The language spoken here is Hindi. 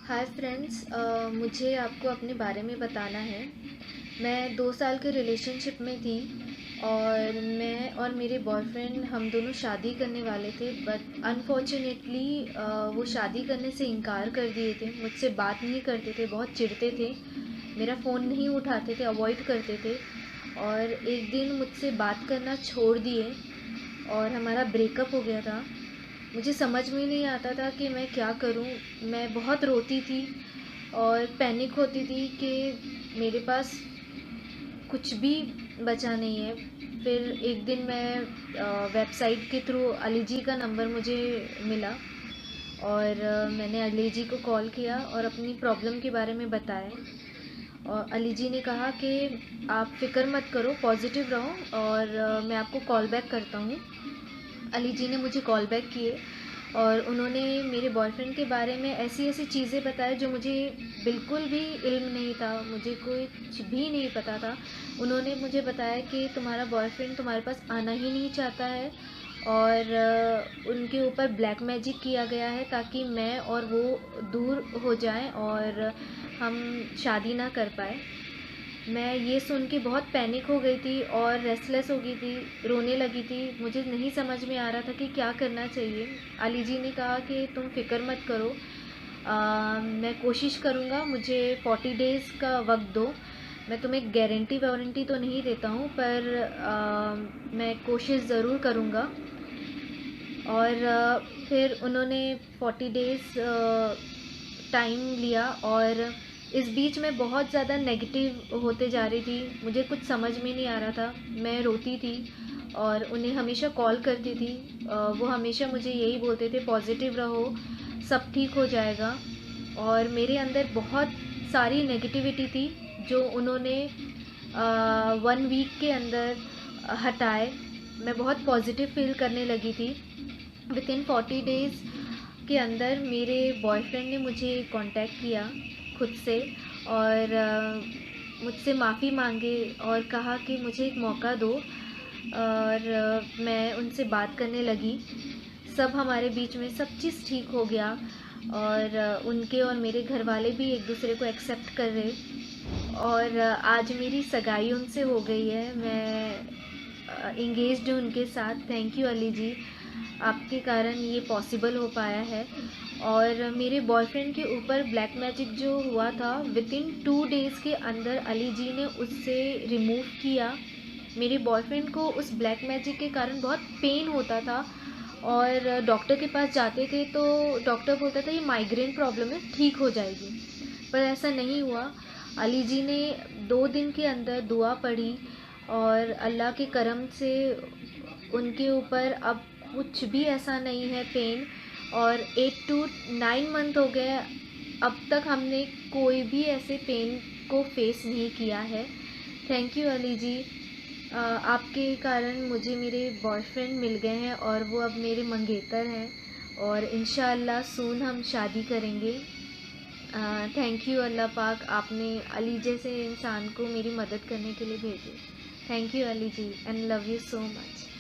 हाय फ्रेंड्स, मुझे आपको अपने बारे में बताना है। मैं 2 साल के रिलेशनशिप में थी और मैं और मेरे बॉयफ्रेंड हम दोनों शादी करने वाले थे, बट अनफॉर्चुनेटली वो शादी करने से इनकार कर दिए थे। मुझसे बात नहीं करते थे, बहुत चिढ़ते थे, मेरा फ़ोन नहीं उठाते थे, अवॉइड करते थे। और एक दिन मुझसे बात करना छोड़ दिए और हमारा ब्रेकअप हो गया था। मुझे समझ में नहीं आता था कि मैं क्या करूं। मैं बहुत रोती थी और पैनिक होती थी कि मेरे पास कुछ भी बचा नहीं है। फिर एक दिन मैं वेबसाइट के थ्रू अली जी का नंबर मुझे मिला और मैंने अली जी को कॉल किया और अपनी प्रॉब्लम के बारे में बताया। और अली जी ने कहा कि आप फ़िक्र मत करो, पॉजिटिव रहो और मैं आपको कॉल बैक करता हूँ। अली जी ने मुझे कॉल बैक किए और उन्होंने मेरे बॉयफ्रेंड के बारे में ऐसी ऐसी चीज़ें बताई जो मुझे बिल्कुल भी इल्म नहीं था, मुझे कुछ भी नहीं पता था। उन्होंने मुझे बताया कि तुम्हारा बॉयफ्रेंड तुम्हारे पास आना ही नहीं चाहता है और उनके ऊपर ब्लैक मैजिक किया गया है ताकि मैं और वो दूर हो जाएं और हम शादी ना कर पाए। मैं ये सुन के बहुत पैनिक हो गई थी और रेस्टलेस हो गई थी, रोने लगी थी। मुझे नहीं समझ में आ रहा था कि क्या करना चाहिए। अली जी ने कहा कि तुम फ़िक्र मत करो, मैं कोशिश करूँगा, मुझे 40 डेज़ का वक्त दो। मैं तुम्हें गारंटी वारंटी तो नहीं देता हूँ, पर मैं कोशिश ज़रूर करूँगा। और फिर उन्होंने 40 डेज़ टाइम लिया और इस बीच मैं बहुत ज़्यादा नेगेटिव होते जा रही थी। मुझे कुछ समझ में नहीं आ रहा था। मैं रोती थी और उन्हें हमेशा कॉल करती थी। वो हमेशा मुझे यही बोलते थे, पॉजिटिव रहो, सब ठीक हो जाएगा। और मेरे अंदर बहुत सारी नेगेटिविटी थी जो उन्होंने 1 वीक के अंदर हटाए। मैं बहुत पॉजिटिव फील करने लगी थी। विथिन 40 डेज़ के अंदर मेरे बॉयफ्रेंड ने मुझे कांटेक्ट किया खुद से और मुझसे माफ़ी मांगे और कहा कि मुझे एक मौका दो। और मैं उनसे बात करने लगी। सब हमारे बीच में सब चीज़ ठीक हो गया और उनके और मेरे घर वाले भी एक दूसरे को एक्सेप्ट कर रहे और आज मेरी सगाई उनसे हो गई है। मैं इंगेज्ड हूँ उनके साथ। थैंक यू अली जी, आपके कारण ये पॉसिबल हो पाया है। और मेरे बॉयफ्रेंड के ऊपर ब्लैक मैजिक जो हुआ था, विथिन 2 डेज़ के अंदर अली जी ने उससे रिमूव किया। मेरे बॉयफ्रेंड को उस ब्लैक मैजिक के कारण बहुत पेन होता था और डॉक्टर के पास जाते थे तो डॉक्टर बोलता था ये माइग्रेन प्रॉब्लम है, ठीक हो जाएगी। पर ऐसा नहीं हुआ। अली जी ने 2 दिन के अंदर दुआ पढ़ी और अल्लाह के करम से उनके ऊपर अब कुछ भी ऐसा नहीं है पेन। और 8 to 9 मंथ हो गए, अब तक हमने कोई भी ऐसे पेन को फेस नहीं किया है। थैंक यू अली जी, आपके कारण मुझे मेरे बॉयफ्रेंड मिल गए हैं और वो अब मेरे मंगेतर हैं और इंशाअल्लाह सून हम शादी करेंगे। थैंक यू अल्लाह पाक, आपने अली जैसे इंसान को मेरी मदद करने के लिए भेजे। Thank you Ali ji and love you so much.